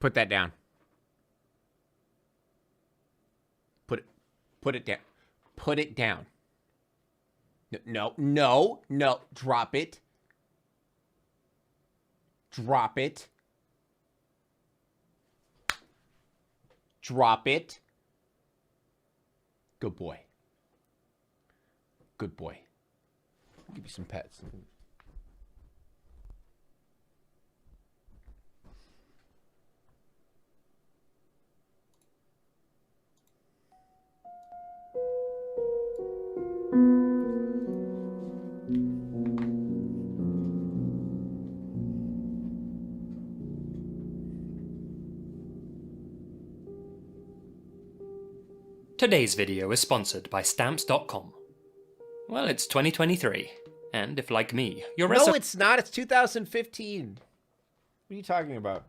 Put that down. Put it down. Put it down. No. Drop it. Drop it. Drop it. Good boy. Good boy. I'll give you some pets. Today's video is sponsored by Stamps.com. Well, it's 2023, and if, like me, you're No, it's not. It's 2015. What are you talking about?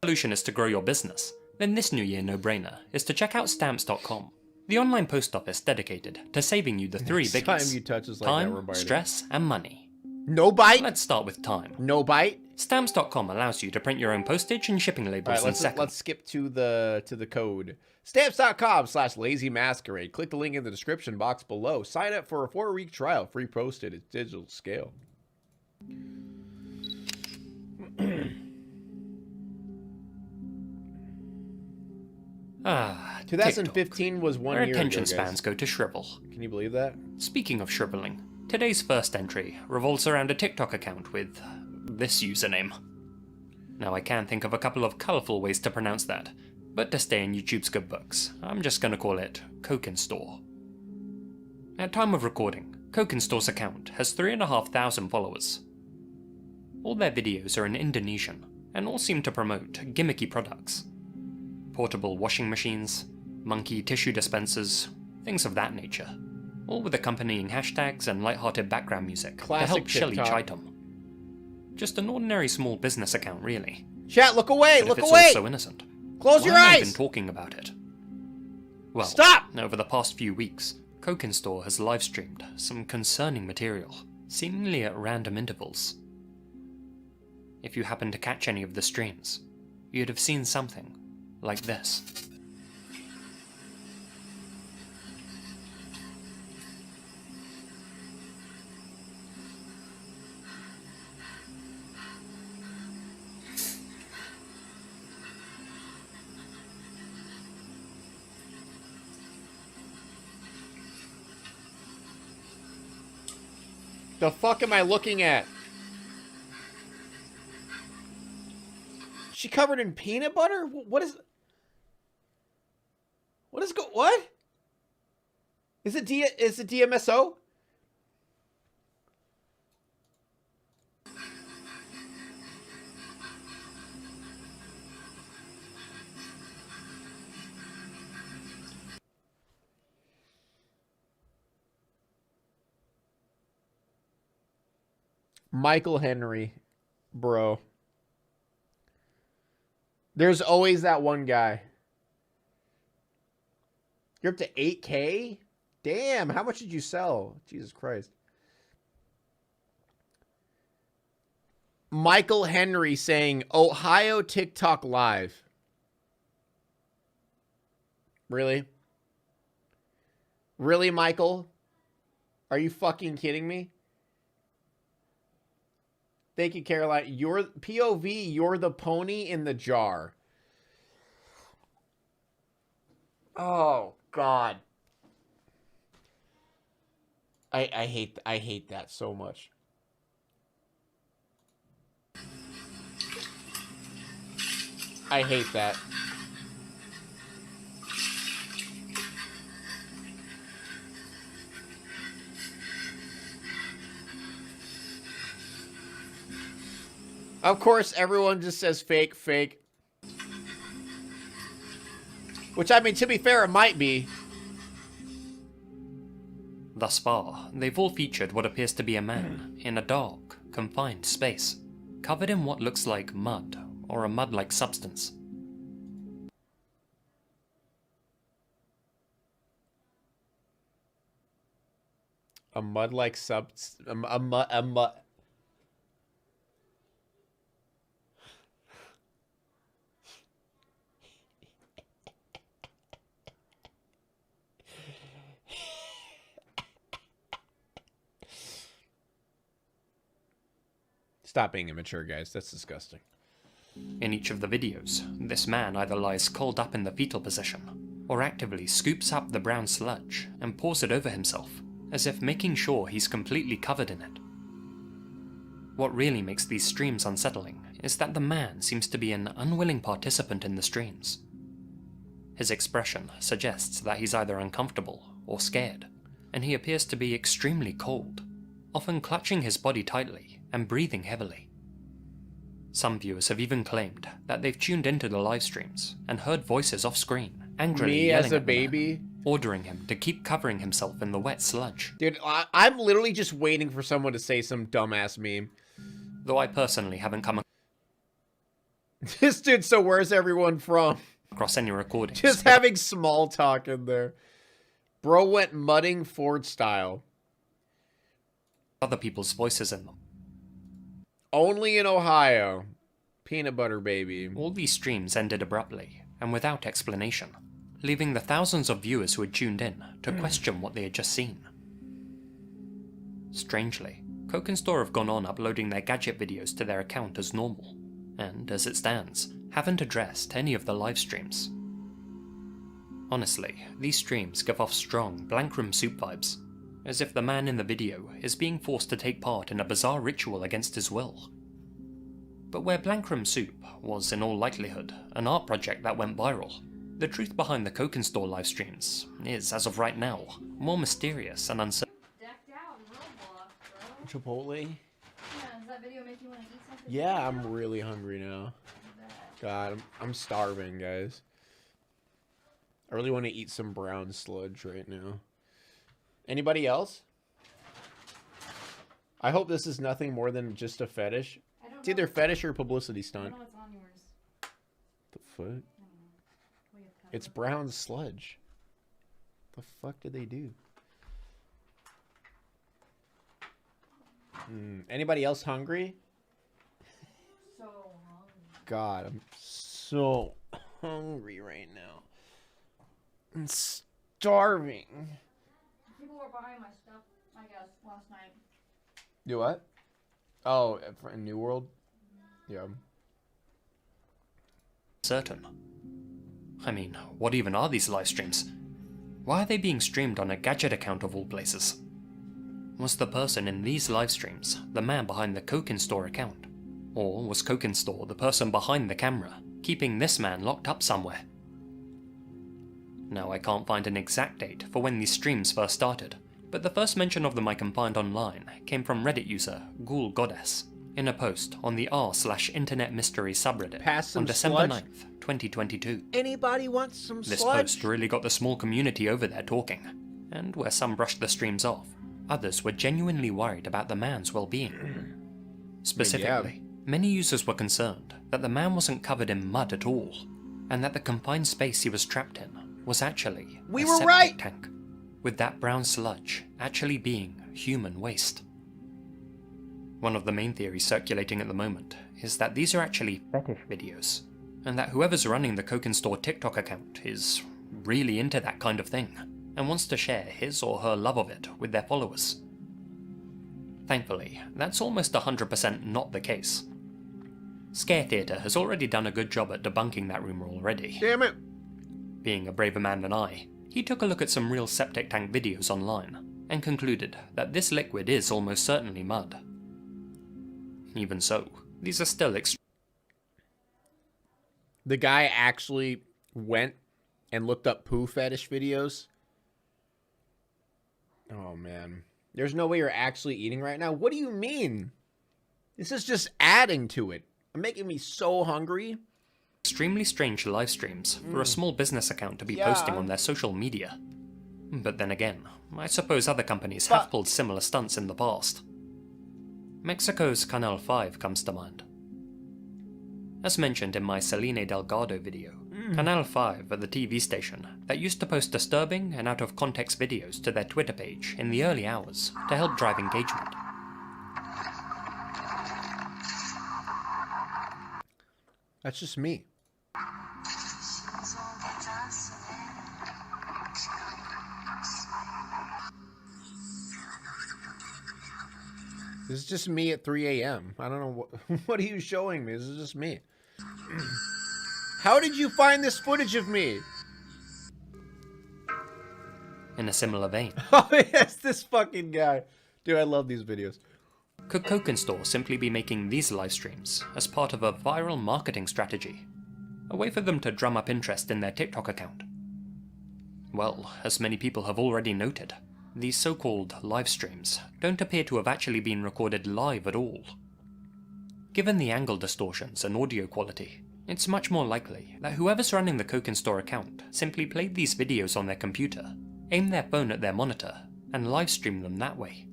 Resolution is to grow your business, then this New Year no-brainer is to check out Stamps.com, the online post office dedicated to saving you the three biggies: Time you touch us like that, we're time, biting. stress, and money. No bite? Let's start with time. No bite? Stamps.com allows you to print your own postage and shipping labels in seconds. Let's skip to the code. Stamps.com/lazymasquerade. Click the link in the description box below. Sign up for a 4-week trial. Free posted at digital scale. 2015 was 1 Our year attention ago, spans go to shrivel. Can you believe that? Speaking of shriveling, today's first entry revolves around a TikTok account with this username. Now I can think of a couple of colourful ways to pronounce that, but to stay in YouTube's good books, I'm just gonna call it Cokenstore. At time of recording, Cokenstore's account has 3,500 followers. All their videos are in Indonesian, and all seem to promote gimmicky products. Portable washing machines, monkey tissue dispensers, things of that nature. All with accompanying hashtags and light-hearted background music Classic to help Shelly TikTok. Chitom. Just an ordinary small business account, really. Chat, look away! But Look if it's away! all so innocent, Close why your am I eyes! even talking about it? Well, Stop! over the past few weeks, Cokenstore has live-streamed some concerning material, seemingly at random intervals. If you happen to catch any of the streams, you'd have seen something like this. The fuck am I looking at? She covered in peanut butter? What is... What? Is it DMSO? Michael Henry, bro. There's always that one guy. You're up to 8K? Damn, how much did you sell? Jesus Christ. Michael Henry saying, Ohio TikTok Live. Really? Really, Michael? Are you fucking kidding me? Thank you, Caroline. You're POV, you're the pony in the jar. Oh, God. I hate that so much. I hate that. Of course, everyone just says fake, fake. Which, I mean, to be fair, it might be. Thus far, they've all featured what appears to be a man in a dark, confined space, covered in what looks like mud, or a mud-like substance. A mud-like substance. A mud. Stop being immature, guys. That's disgusting. In each of the videos, this man either lies curled up in the fetal position, or actively scoops up the brown sludge and pours it over himself, as if making sure he's completely covered in it. What really makes these streams unsettling is that the man seems to be an unwilling participant in the streams. His expression suggests that he's either uncomfortable or scared, and he appears to be extremely cold, often clutching his body tightly and breathing heavily. Some viewers have even claimed that they've tuned into the live streams and heard voices off screen, angrily yelling as a at the man, baby, ordering him to keep covering himself in the wet sludge. Dude, I'm literally just waiting for someone to say some dumbass meme. Though I personally haven't come This dude, so where's everyone from? across any recordings. Just having small talk in there. Bro went mudding Ford style. Other people's voices in them. Only in Ohio. Peanut butter baby. All these streams ended abruptly and without explanation, leaving the thousands of viewers who had tuned in to question what they had just seen. Strangely, Coke and Store have gone on uploading their gadget videos to their account as normal, and as it stands, haven't addressed any of the live streams. Honestly, these streams give off strong blank room soup vibes, as if the man in the video is being forced to take part in a bizarre ritual against his will. But where Blank Room Soup was in all likelihood an art project that went viral, the truth behind the Coke and Store live streams is, as of right now, more mysterious and uncertain. Decked out in Roblox, bro. Chipotle? Yeah, does that video make you want to eat something? Yeah, I'm really hungry now. I bet. God, I'm starving, guys. I really want to eat some brown sludge right now. Anybody else? I hope this is nothing more than just a fetish. I don't It's either know. fetish or publicity I stunt. don't know what's on yours. The fuck? I don't know. What do you have to It's cover? brown sludge. The fuck did they do? Anybody else hungry? So hungry. God, I'm so hungry right now. I'm starving. People were buying my stuff, I guess, last night. You what? Oh, in New World? Yeah. I mean, what even are these live streams? Why are they being streamed on a gadget account of all places? Was the person in these live streams the man behind the Coke and Store account? Or was Coke and Store the person behind the camera, keeping this man locked up somewhere? Now, I can't find an exact date for when these streams first started, but the first mention of them I can find online came from Reddit user Ghoul Goddess in a post on the r/internet mystery subreddit Pass some on December sludge? 9th, 2022. Anybody want some This sludge? post really got the small community over there talking, and where some brushed the streams off, others were genuinely worried about the man's well-being. Specifically, many users were concerned that the man wasn't covered in mud at all, and that the confined space he was trapped in was actually We a were septic right! tank, with that brown sludge actually being human waste. One of the main theories circulating at the moment is that these are actually fetish videos, and that whoever's running the Coke and Store TikTok account is really into that kind of thing, and wants to share his or her love of it with their followers. Thankfully, that's almost 100% not the case. Scare Theatre has already done a good job at debunking that rumour already. Damn it. Being a braver man than I, he took a look at some real septic tank videos online, and concluded that this liquid is almost certainly mud. Even so, these are still The guy actually went and looked up poo fetish videos. Oh, man. There's no way you're actually eating right now. What do you mean? This is just adding to it. Making me so hungry. extremely strange live streams for a small business account to be Yeah. posting on their social media. But then again, I suppose other companies have pulled similar stunts in the past. Mexico's Canal 5 comes to mind. As mentioned in my Selene Delgado video, Canal 5 are the TV station that used to post disturbing and out-of-context videos to their Twitter page in the early hours to help drive engagement. That's just me. This is just me at 3 a.m. I don't know what. What are you showing me? This is just me. How did you find this footage of me? In a similar vein, Oh, yes, this fucking guy. Dude, I love these videos. could Cokenstore simply be making these live streams as part of a viral marketing strategy? A way for them to drum up interest in their TikTok account? Well, as many people have already noted, these so-called live streams don't appear to have actually been recorded live at all. Given the angle distortions and audio quality, it's much more likely that whoever's running the Cokenstore account simply played these videos on their computer, aimed their phone at their monitor, and live streamed them that way.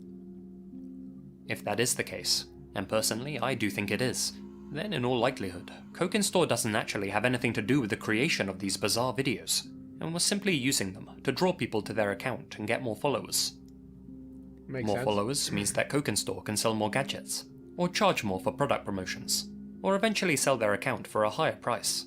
If that is the case, and personally I do think it is, then in all likelihood, Cokenstore doesn't actually have anything to do with the creation of these bizarre videos, and was simply using them to draw people to their account and get more followers. Makes More sense. followers means that Cokenstore can sell more gadgets, or charge more for product promotions, or eventually sell their account for a higher price.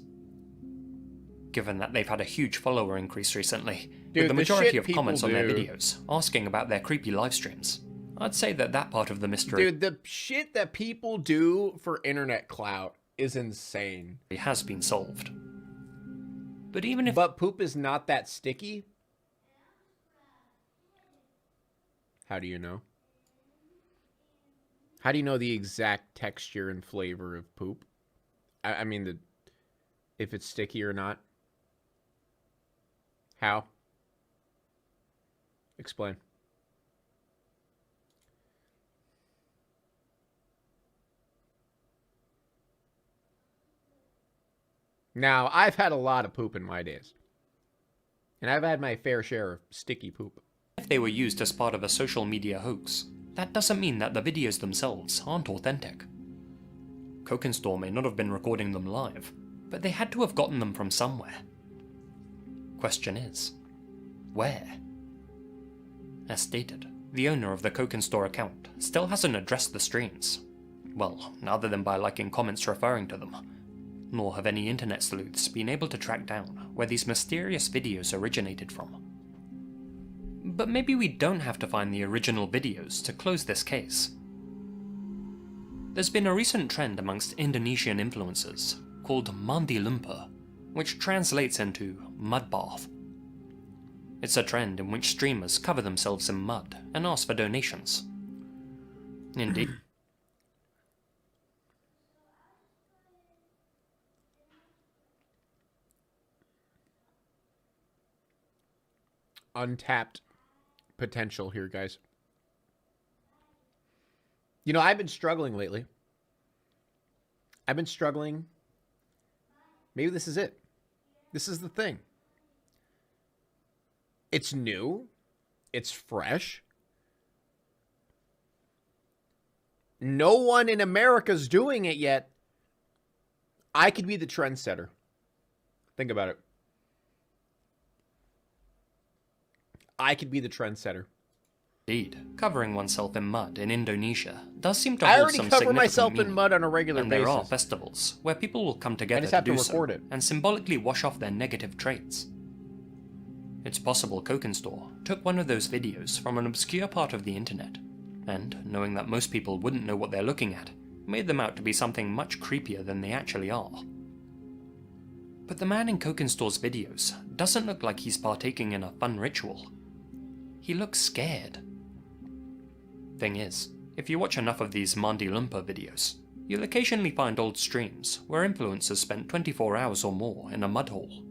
Given that they've had a huge follower increase recently, Dude, with the the majority shit of comments on their people do. videos asking about their creepy live streams, I'd say that that part of the mystery Dude, the shit that people do for internet clout is insane. has been solved. But even if But poop is not that sticky? How do you know? How do you know the exact texture and flavor of poop? I mean, if it's sticky or not? How? Explain. Now, I've had a lot of poop in my days. And I've had my fair share of sticky poop. they were used as part of a social media hoax, that doesn't mean that the videos themselves aren't authentic. Cokenstore may not have been recording them live, but they had to have gotten them from somewhere. Question is, where? As stated, the owner of the Cokenstore account still hasn't addressed the streams. Well, other than by liking comments referring to them. Nor have any internet sleuths been able to track down where these mysterious videos originated from. But maybe we don't have to find the original videos to close this case. There's been a recent trend amongst Indonesian influencers called Mandi Lumpur, which translates into mud bath. It's a trend in which streamers cover themselves in mud and ask for donations. Indeed. Untapped potential here, guys. You know, I've been struggling lately. I've been struggling. Maybe this is it. This is the thing. It's new. It's fresh. No one in America's doing it yet. I could be the trendsetter. Think about it. I could be the trendsetter. Indeed, covering oneself in mud in Indonesia does seem to I hold already some cover significant myself in meaning. mud on a regular And basis. there are festivals where people will come together just have to to do record so it. and symbolically wash off their negative traits. It's possible Cokenstore took one of those videos from an obscure part of the internet, and, knowing that most people wouldn't know what they're looking at, made them out to be something much creepier than they actually are. But the man in Cokenstore's videos doesn't look like he's partaking in a fun ritual. He looks scared. Thing is, if you watch enough of these Mandi Lumpur videos, you'll occasionally find old streams where influencers spent 24 hours or more in a mud hole.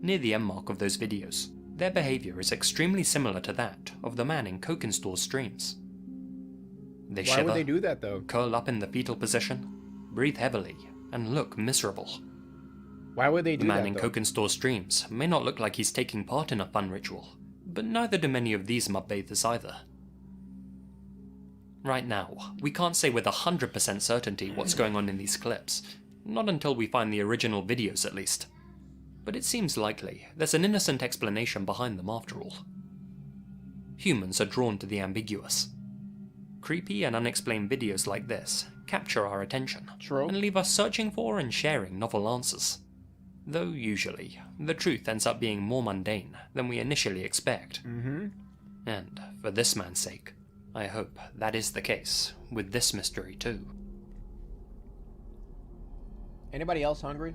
Near the end mark of those videos, their behaviour is extremely similar to that of the man in Cokenstore's streams. They Why shiver, would they do that, though? curl up in the fetal position, breathe heavily, and look miserable. Why would they The do man that, in though? Cokenstore's streams may not look like he's taking part in a fun ritual, but neither do many of these mud bathers either. Right now, we can't say with 100% certainty what's going on in these clips, not until we find the original videos at least. But it seems likely there's an innocent explanation behind them after all. Humans are drawn to the ambiguous. Creepy and unexplained videos like this capture our attention True. and leave us searching for and sharing novel answers. Though usually, the truth ends up being more mundane than we initially expect. Mm-hmm. And, for this man's sake, I hope that is the case with this mystery too. Anybody else hungry?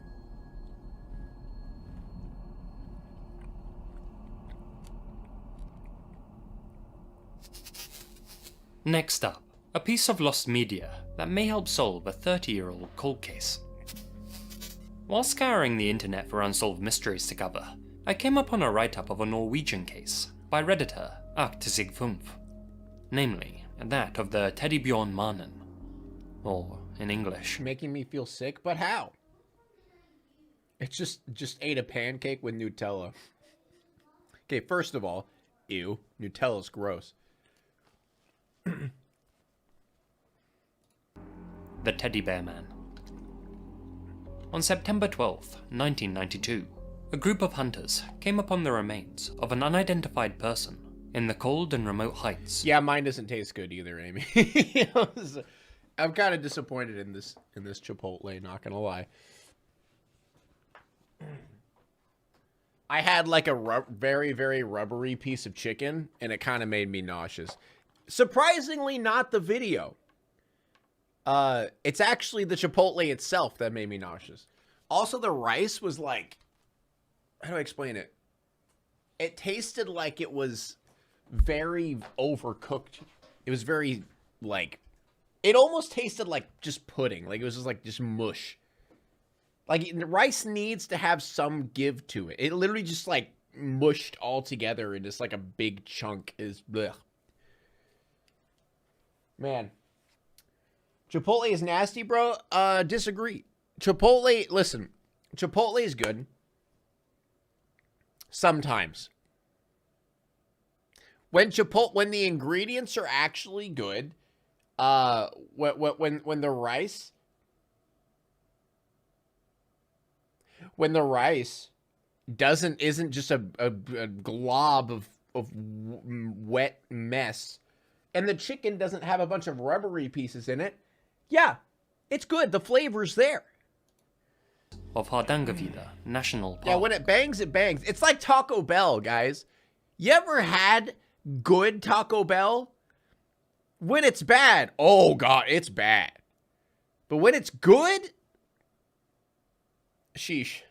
Next up, a piece of lost media that may help solve a 30-year-old cold case. While scouring the internet for unsolved mysteries to cover, I came upon a write-up of a Norwegian case by redditor Arctisig5, namely that of the Teddybjorn Mannen, or in English, Making me feel sick, but how? It's just ate a pancake with Nutella. Okay, first of all, ew, Nutella's gross. the Teddy Bear Man. On September 12, 1992, a group of hunters came upon the remains of an unidentified person in the cold and remote heights. Yeah, mine doesn't taste good either, Amy. I'm kind of disappointed in this Chipotle, not gonna lie. I had like a very, very rubbery piece of chicken, and it kind of made me nauseous. Surprisingly, not the video. It's actually the Chipotle itself that made me nauseous. Also, the rice was like, how do I explain it? It tasted like it was very overcooked. It was very, like, it almost tasted like just pudding. Like, it was just like, just mush. Like, the rice needs to have some give to it. It literally just, like, mushed all together and just, like, a big chunk is, blech. Man. Chipotle is nasty, bro? Disagree. Chipotle, listen. Chipotle is good. Sometimes. When the ingredients are actually good, when the rice isn't just a glob of wet mess, and the chicken doesn't have a bunch of rubbery pieces in it, yeah, it's good. The flavor's there. Of Hardangervidda National Park. Yeah, when it bangs, it bangs. It's like Taco Bell, guys. You ever had good Taco Bell? When it's bad, oh god, it's bad. But when it's good, sheesh.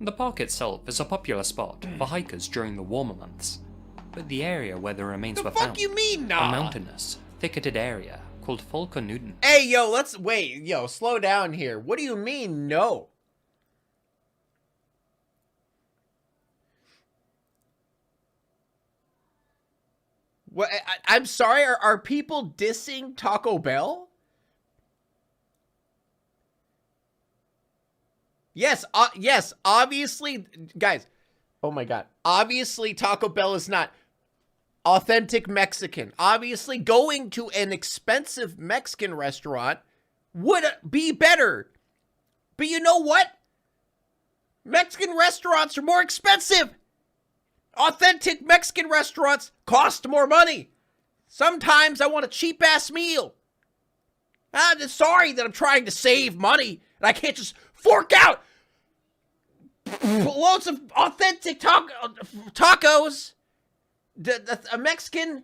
The park itself is a popular spot for hikers during the warmer months, but the area where the remains were found, you mean, a nah? mountainous, thicketed area called Folkenuden. Hey, yo, slow down here. What do you mean, no? What? I'm sorry, are people dissing Taco Bell? Yes, yes, obviously, guys, oh my god. Obviously, Taco Bell is not authentic Mexican. Obviously, going to an expensive Mexican restaurant would be better. But you know what? Mexican restaurants are more expensive. Authentic Mexican restaurants cost more money. Sometimes I want a cheap-ass meal. I'm just sorry that I'm trying to save money, and I can't just fork out loads of authentic tacos. A Mexican.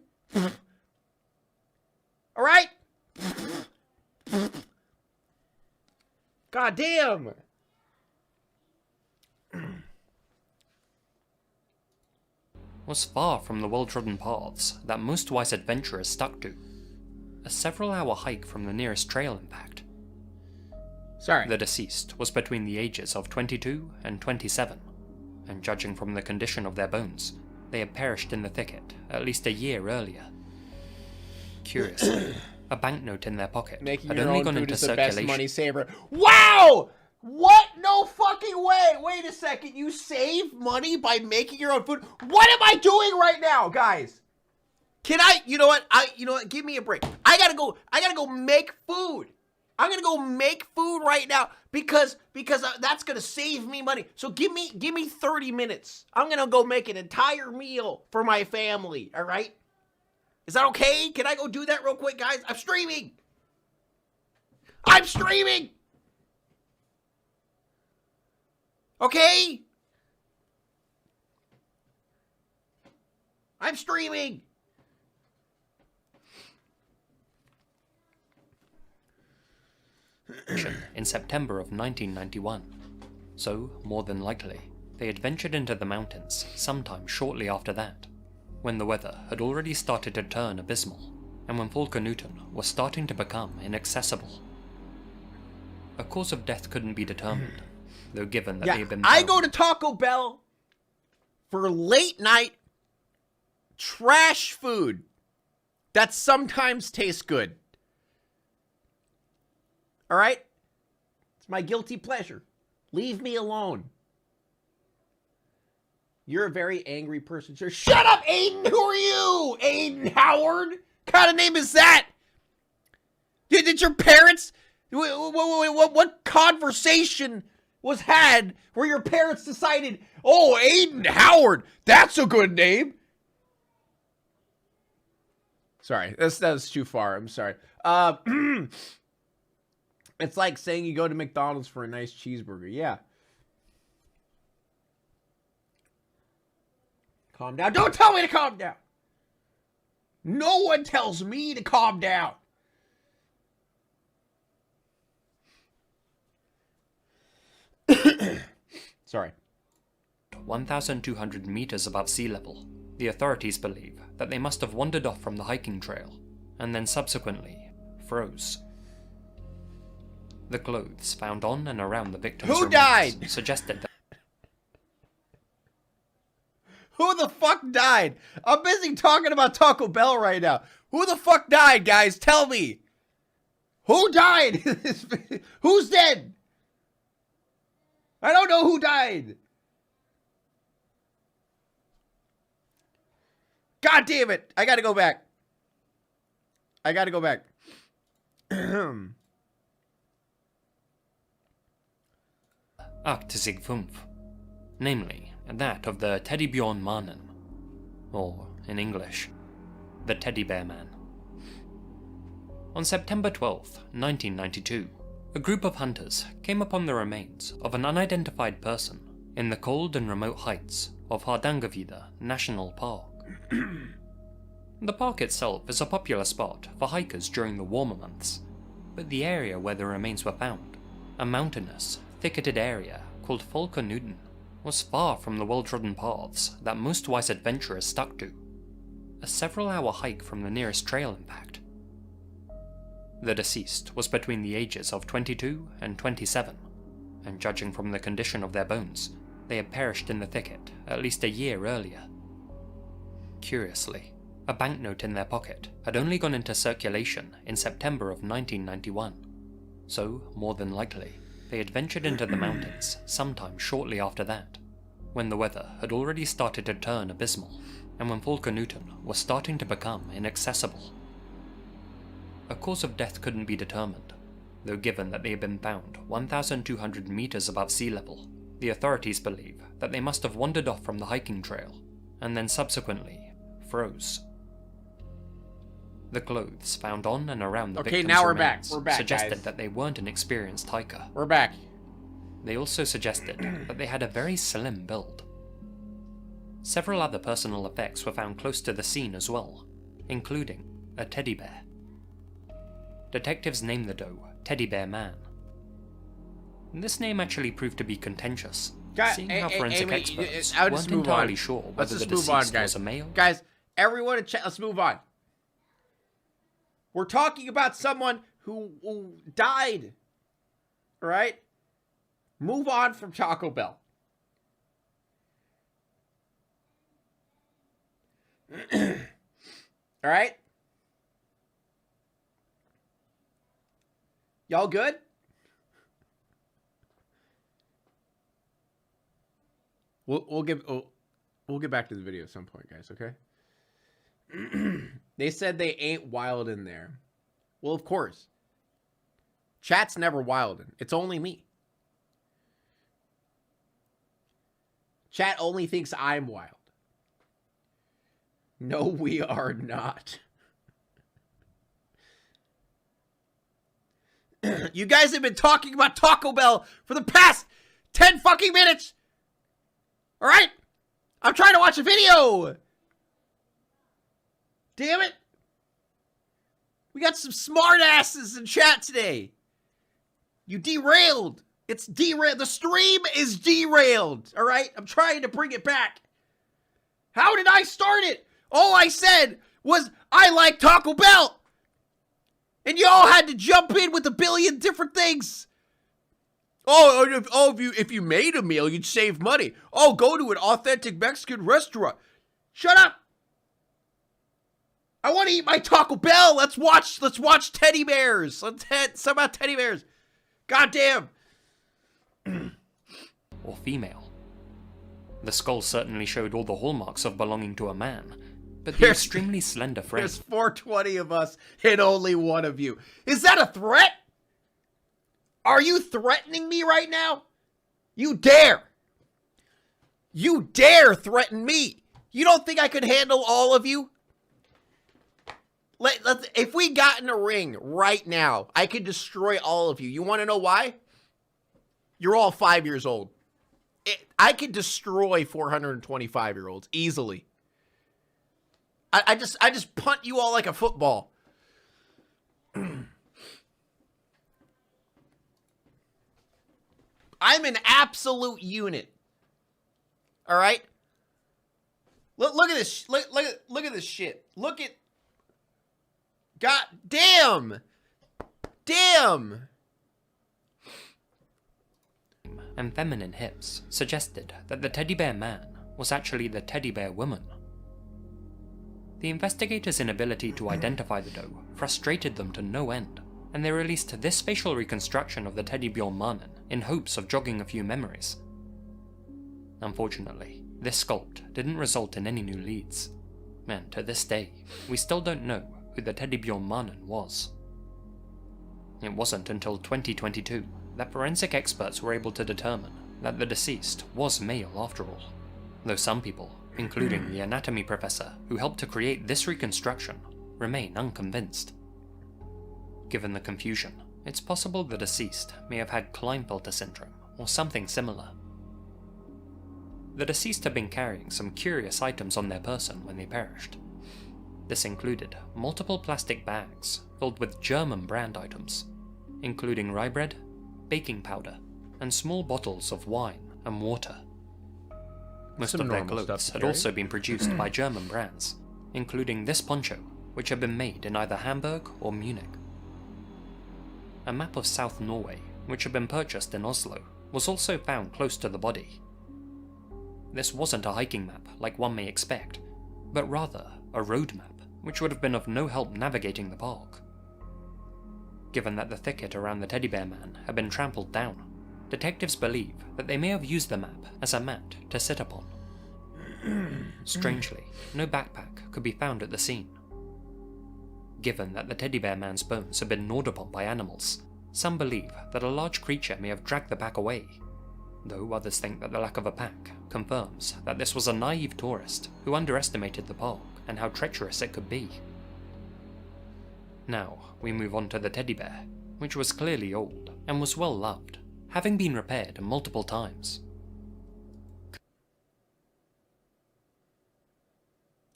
All right? God damn. Was far from the well-trodden paths that most wise adventurers stuck to. A several-hour hike from the nearest trail, in fact. Sorry. The deceased was between the ages of 22 and 27, and judging from the condition of their bones, they had perished in the thicket at least a year earlier. Curiously, a banknote in their pocket Making had your only own gone food into is the best circulation. money saver. Wow! What? No fucking way! Wait a second. You save money by making your own food? What am I doing right now, guys? Can I? You know what? Give me a break. I gotta go make food. I'm gonna go make food right now because that's gonna save me money. So give me 30 minutes. I'm gonna go make an entire meal for my family. All right? Is that okay? Can I go do that real quick, guys? I'm streaming. Okay? I'm streaming. in September of 1991. So, more than likely, they had ventured into the mountains sometime shortly after that, when the weather had already started to turn abysmal, and when Newton was starting to become inaccessible. A cause of death couldn't be determined, though given that they had been I go to Taco Bell for late night trash food that sometimes tastes good. All right? It's my guilty pleasure. Leave me alone. You're a very angry person, sir. Shut up, Aiden! Who are you? Aiden Howard? What kind of name is that? Did your parents... What conversation was had where your parents decided, oh, Aiden Howard, that's a good name? Sorry, that was too far. I'm sorry. It's like saying you go to McDonald's for a nice cheeseburger. Yeah. Calm down. Don't tell me to calm down. No one tells me to calm down. Sorry. 1,200 meters above sea level, the authorities believe that they must have wandered off from the hiking trail and then subsequently froze. The clothes found on and around the victims' Who remains died? suggested that Who the fuck died? I'm busy talking about Taco Bell right now. Who the fuck died, guys? Tell me. Who died? Who's dead? I don't know who died. God damn it. I gotta go back. Arktisig 5, namely that of the Teddybjornmannen, or in English, the Teddy Bear Man. On September 12th, 1992, a group of hunters came upon the remains of an unidentified person in the cold and remote heights of Hardangervidda National Park. The park itself is a popular spot for hikers during the warmer months, but the area where the remains were found, a mountainous, thicketed area called Folkenudden, was far from the well-trodden paths that most wise adventurers stuck to. A several-hour hike from the nearest trail, in fact. The deceased was between the ages of 22 and 27, and judging from the condition of their bones, they had perished in the thicket at least a year earlier. Curiously, a banknote in their pocket had only gone into circulation in September of 1991, so, more than likely, they had ventured into the mountains sometime shortly after that, when the weather had already started to turn abysmal, and when Newton was starting to become inaccessible. A cause of death couldn't be determined, though given that they had been found 1,200 meters above sea level, the authorities believe that they must have wandered off from the hiking trail, and then subsequently froze. The clothes found on and around the victims' now we're remains back. We're back, suggested guys. that they weren't an experienced hiker. We're back. They also suggested that they had a very slim build. Several other personal effects were found close to the scene as well, including a teddy bear. Detectives named the doe Teddy Bear Man. This name actually proved to be contentious, seeing how forensic experts weren't entirely sure whether the deceased was a male. Guys, everyone in chat, let's move on. We're talking about someone who died. All right? Move on from Taco Bell. All right? Y'all good? We'll get back to the video at some point, guys, okay? They said they ain't wild in there. Well, of course. Chat's never wildin'. It's only me. Chat only thinks I'm wild. No, we are not. You guys have been talking about Taco Bell for the past 10 fucking minutes. All right? I'm trying to watch a video. Damn it. We got some smart asses in chat today. You derailed. It's derailed. The stream is derailed. All right? I'm trying to bring it back. How did I start it? All I said was I like Taco Bell. And y'all had to jump in with a billion different things. If you made a meal, you'd save money. Oh, go to an authentic Mexican restaurant. Shut up. I want to eat my Taco Bell. Let's watch teddy bears. Some about teddy bears. Goddamn. Or female. The skull certainly showed all the hallmarks of belonging to a man, but the extremely slender frame. There's 420 of us and only one of you. Is that a threat? Are you threatening me right now? You dare. You dare threaten me. You don't think I could handle all of you? If we got in a ring right now, I could destroy all of you. You want to know why? You're all 5 years old. I could destroy 425-year-olds easily. I just punt you all like a football. I'm an absolute unit. All right? Look at this. Look at this shit. Look at. God damn. Damn. And feminine hips suggested that the teddy bear man was actually the teddy bear woman. The investigators' inability to identify the doe frustrated them to no end, and they released this facial reconstruction of the teddybjorn mannen in hopes of jogging a few memories. Unfortunately, this sculpt didn't result in any new leads, and to this day, we still don't know who the teddybjorn mannen was. It wasn't until 2022 that forensic experts were able to determine that the deceased was male after all, though some people, including the anatomy professor who helped to create this reconstruction, remain unconvinced. Given the confusion, it's possible the deceased may have had Klinefelter syndrome or something similar. The deceased had been carrying some curious items on their person when they perished. This included multiple plastic bags filled with German brand items, including rye bread, baking powder, and small bottles of wine and water. Most of their clothes had also been produced by German brands, including this poncho, which had been made in either Hamburg or Munich. A map of South Norway, which had been purchased in Oslo, was also found close to the body. This wasn't a hiking map like one may expect, but rather a road map, which would have been of no help navigating the park. Given that the thicket around the teddy bear man had been trampled down, detectives believe that they may have used the map as a mat to sit upon. Strangely, no backpack could be found at the scene. Given that the teddy bear man's bones had been gnawed upon by animals, some believe that a large creature may have dragged the pack away, though others think that the lack of a pack confirms that this was a naive tourist who underestimated the park and how treacherous it could be. Now, we move on to the teddy bear, which was clearly old and was well loved, having been repaired multiple times.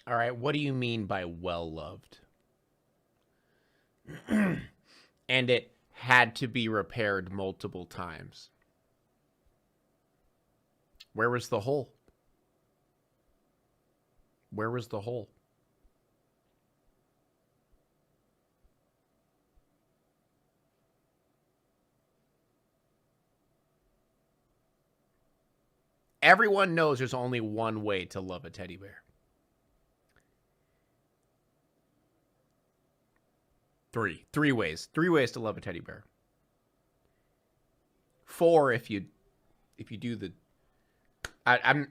All right, what do you mean by well loved? And it had to be repaired multiple times. Where was the hole? Where was the hole? Everyone knows there's only one way to love a teddy bear. Three ways. 3 ways to love a teddy bear. 4 if you do the... I'm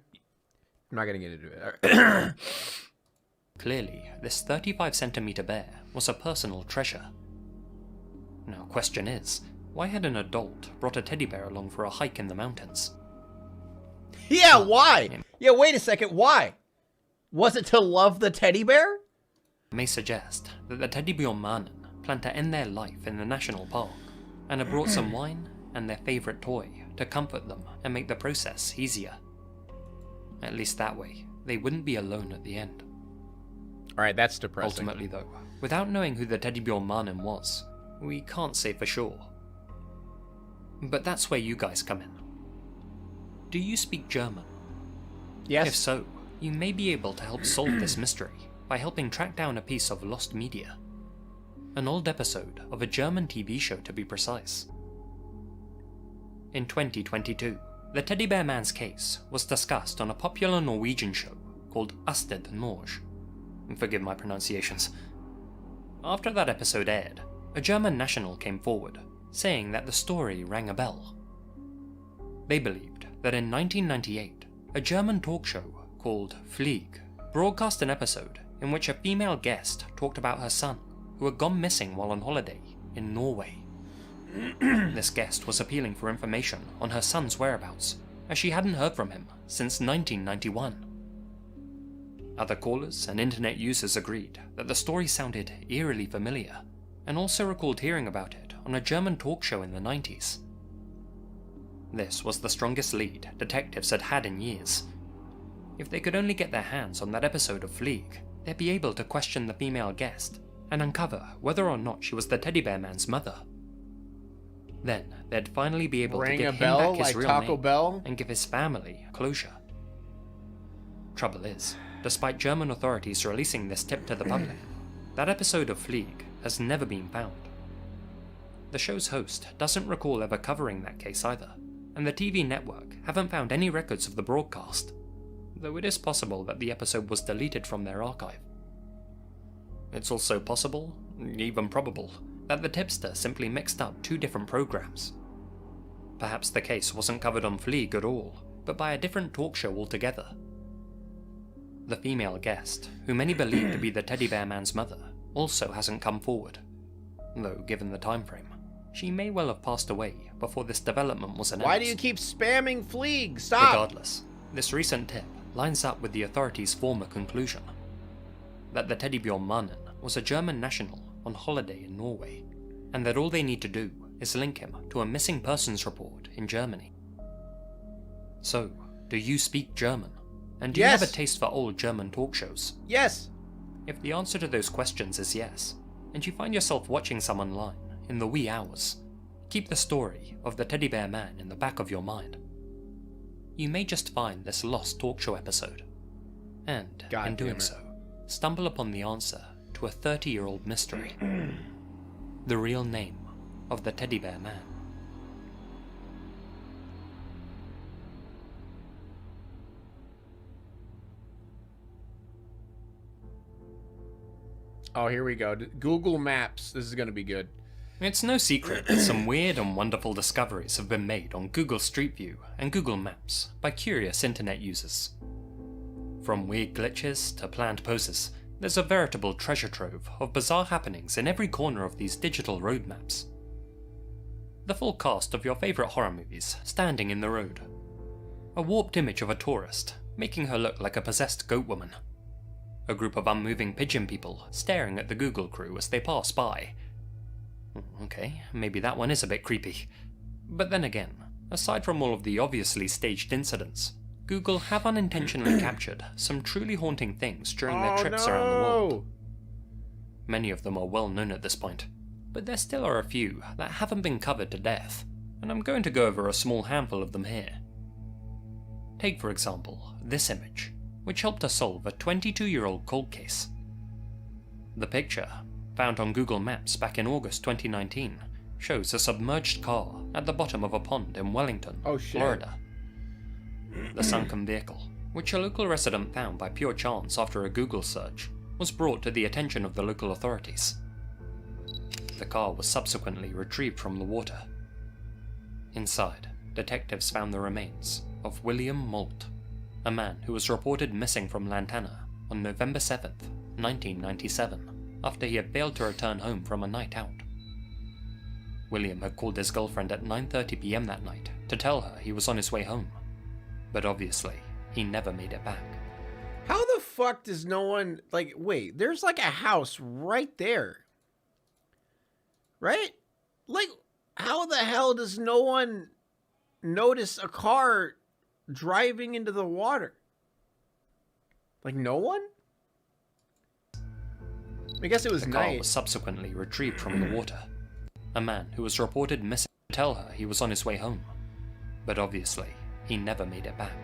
not going to get into it. Clearly, this 35-centimeter bear was a personal treasure. Now, question is, why had an adult brought a teddy bear along for a hike in the mountains? Yeah, why? Yeah, wait a second, why? Was it to love the teddy bear? May suggest that the teddybjorn mannen planned to end their life in the national park, and had brought some wine and their favourite toy to comfort them and make the process easier. At least that way, they wouldn't be alone at the end. Alright, that's depressing. Ultimately though, without knowing who the teddybjorn mannen was, we can't say for sure. But that's where you guys come in. Do you speak German? Yes. If so, you may be able to help solve this mystery by helping track down a piece of lost media. An old episode of a German TV show, to be precise. In 2022, the Teddy Bear Man's case was discussed on a popular Norwegian show called Asted Norge. Forgive my pronunciations. After that episode aired, a German national came forward, saying that the story rang a bell. They believed that in 1998, a German talk show called Flieg broadcast an episode in which a female guest talked about her son, who had gone missing while on holiday in Norway. This guest was appealing for information on her son's whereabouts, as she hadn't heard from him since 1991. Other callers and internet users agreed that the story sounded eerily familiar, and also recalled hearing about it on a German talk show in the 90s. This was the strongest lead detectives had had in years. If they could only get their hands on that episode of Flieg, they'd be able to question the female guest and uncover whether or not she was the Teddy Bear Man's mother. Then they'd finally be able to give him back his real name and give his family closure. Trouble is, despite German authorities releasing this tip to the public, that episode of Flieg has never been found. The show's host doesn't recall ever covering that case either, and the TV network haven't found any records of the broadcast, though it is possible that the episode was deleted from their archive. It's also possible, even probable, that the tipster simply mixed up two different programs. Perhaps the case wasn't covered on Flieg at all, but by a different talk show altogether. The female guest, who many believe to be the Teddy Bear Man's mother, also hasn't come forward, though given the time frame, she may well have passed away before this development was announced. Why do you keep spamming Flieg? Stop! Regardless, this recent tip lines up with the authorities' former conclusion, that the Teddy Bjorn Mannen was a German national on holiday in Norway, and that all they need to do is link him to a missing persons report in Germany. So, do you speak German? And do you have a taste for old German talk shows? Yes! If the answer to those questions is yes, and you find yourself watching some online in the wee hours, keep the story of the Teddy Bear Man in the back of your mind. You may just find this lost talk show episode, and in doing so, stumble upon the answer to a 30-year-old mystery. The real name of the Teddy Bear Man. Oh, here we go. Google Maps. This is going to be good. It's no secret that some weird and wonderful discoveries have been made on Google Street View and Google Maps by curious internet users. From weird glitches to planned poses, there's a veritable treasure trove of bizarre happenings in every corner of these digital road maps. The full cast of your favourite horror movies standing in the road. A warped image of a tourist, making her look like a possessed goat woman. A group of unmoving pigeon people staring at the Google crew as they pass by. Okay, maybe that one is a bit creepy. But then again, aside from all of the obviously staged incidents, Google have unintentionally captured some truly haunting things during their trips around the world. Many of them are well known at this point, but there still are a few that haven't been covered to death, and I'm going to go over a small handful of them here. Take for example, this image, which helped us solve a 22-year-old cold case. The picture, found on Google Maps back in August 2019, shows a submerged car at the bottom of a pond in Wellington, Florida. The sunken vehicle, which a local resident found by pure chance after a Google search, was brought to the attention of the local authorities. The car was subsequently retrieved from the water. Inside, detectives found the remains of William Moult, a man who was reported missing from Lantana on November 7th, 1997, after he had failed to return home from a night out. William had called his girlfriend at 9:30 PM that night to tell her he was on his way home, but obviously, he never made it back. How the fuck does no one, like, wait, there's like a house right there. Right? Like, how the hell does no one notice a car driving into the water? Like, no one? I guess it was night. The car night. was subsequently retrieved from the water. A man who was reported missing tell her he was on his way home. But obviously, he never made it back.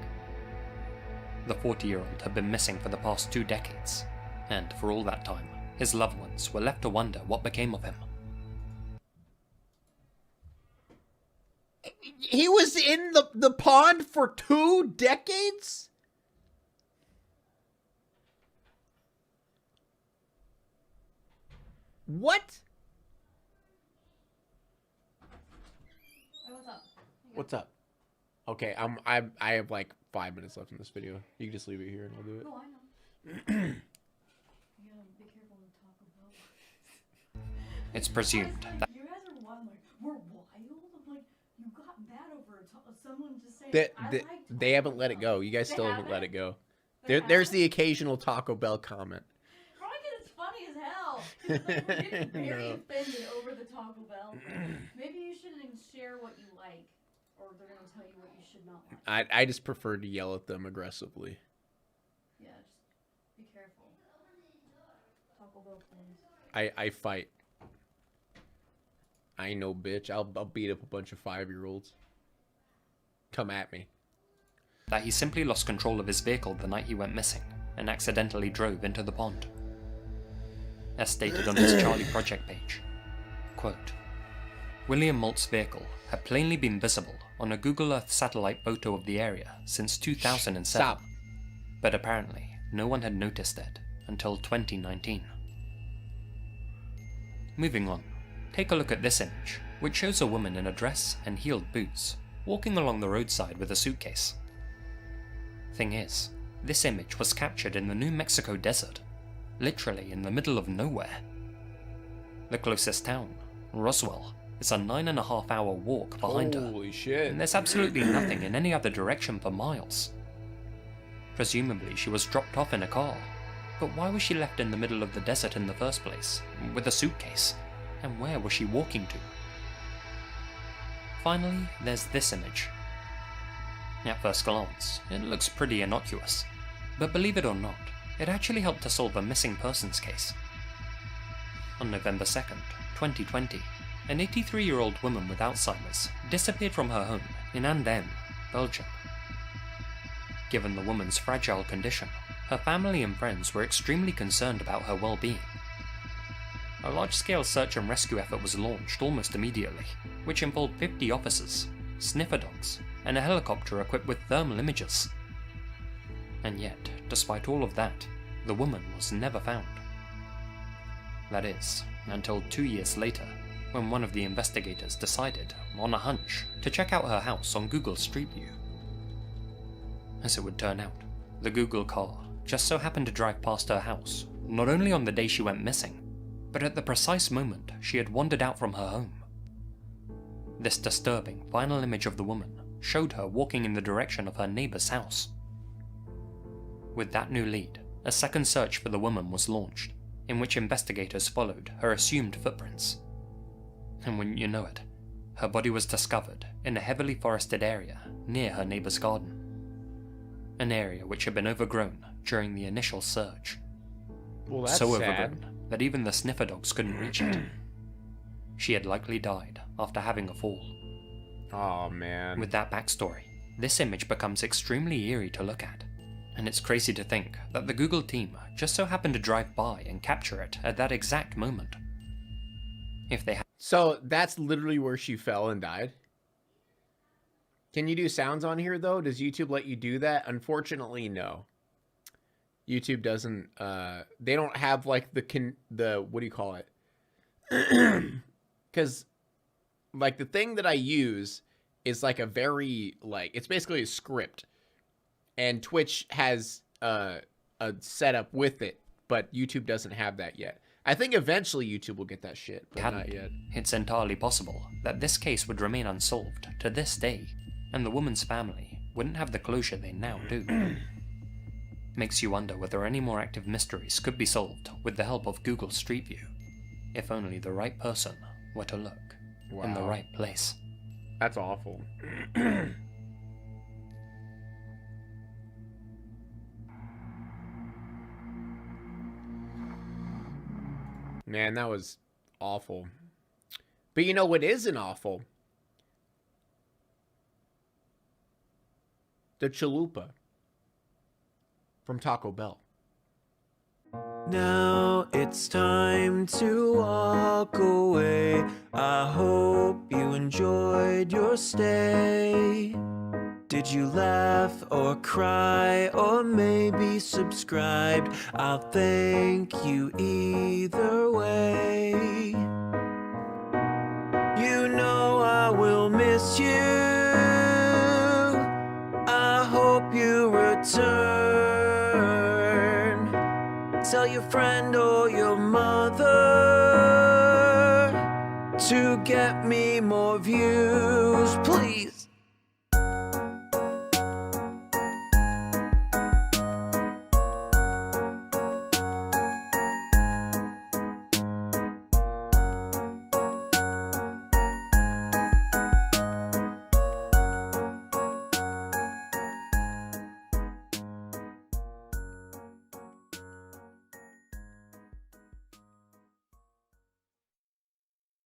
The 40-year-old had been missing for the past 2 decades, and for all that time, his loved ones were left to wonder what became of him. He was in the pond for 2 decades? What? Hey, what's up? What's up? Okay, I have like 5 minutes left in this video. You can just leave it here and I'll do it. Oh, I know. You gotta be careful with Taco Bell. It's presumed that You guys are wild. Like, we're wild? I'm like, you got mad over someone just saying, They haven't let it go. You guys still haven't let it go. There's haven't? the occasional Taco Bell comment. Probably 'cause it's funny as hell. 'Cause, like, we're getting very No. offended over the Taco Bell. Maybe you shouldn't share what you like, or they're gonna tell you what you should not like. I just prefer to yell at them aggressively. Yeah, just be careful. Taco Bell things. I fight. I ain't no bitch. I'll beat up a bunch of 5-year-olds. Come at me. that he simply lost control of his vehicle the night he went missing and accidentally drove into the pond. As stated on his Charlie Project page, quote, William Malt's vehicle had plainly been visible on a Google Earth satellite photo of the area since 2007, Stop. but apparently no one had noticed it until 2019. Moving on, take a look at this image, which shows a woman in a dress and heeled boots, walking along the roadside with a suitcase. Thing is, this image was captured in the New Mexico desert, literally in the middle of nowhere. The closest town, Roswell, is a 9.5-hour walk behind her, Holy shit. and there's absolutely nothing in any other direction for miles. Presumably she was dropped off in a car, but why was she left in the middle of the desert in the first place, with a suitcase, and where was she walking to? Finally, there's this image. At first glance, it looks pretty innocuous, but believe it or not, it actually helped to solve a missing persons case. On November 2nd, 2020, an 83-year-old woman with Alzheimer's disappeared from her home in Andenne, Belgium. Given the woman's fragile condition, her family and friends were extremely concerned about her well-being. A large-scale search and rescue effort was launched almost immediately, which involved 50 officers, sniffer dogs, and a helicopter equipped with thermal imagers. And yet, despite all of that, the woman was never found. That is, until 2 years later, when one of the investigators decided, on a hunch, to check out her house on Google Street View. As it would turn out, the Google car just so happened to drive past her house, not only on the day she went missing, but at the precise moment she had wandered out from her home. This disturbing final image of the woman showed her walking in the direction of her neighbor's house. With that new lead, a second search for the woman was launched, in which investigators followed her assumed footprints. And wouldn't you know it, her body was discovered in a heavily forested area near her neighbor's garden. An area which had been overgrown during the initial search. Well, that's So sad. overgrown that even the sniffer dogs couldn't reach it. She had likely died after having a fall. Oh, man. With that backstory, this image becomes extremely eerie to look at, and it's crazy to think that the Google team just so happened to drive by and capture it at that exact moment. If they had So that's literally where she fell and died? Can you do sounds on here, though? Does YouTube let you do that? Unfortunately, no. YouTube doesn't, they don't have, like, the what do you call it? Because, like, the thing that I use is, like, a very, like, it's basically a script. And Twitch has a setup with it, but YouTube doesn't have that yet. I think eventually YouTube will get that shit, but not hadn't, yet. it's entirely possible that this case would remain unsolved to this day, and the woman's family wouldn't have the closure they now do. Makes you wonder whether any more active mysteries could be solved with the help of Google Street View, if only the right person were to look in the Wow. right place. That's awful. Man, that was awful. But you know what isn't awful? the chalupa from Taco Bell. Now it's time to walk away. I hope you enjoyed your stay. Did you laugh or cry or maybe subscribed? I'll thank you either way. You know I will miss you. I hope you return. Tell your friend or your mother to get me more views, please.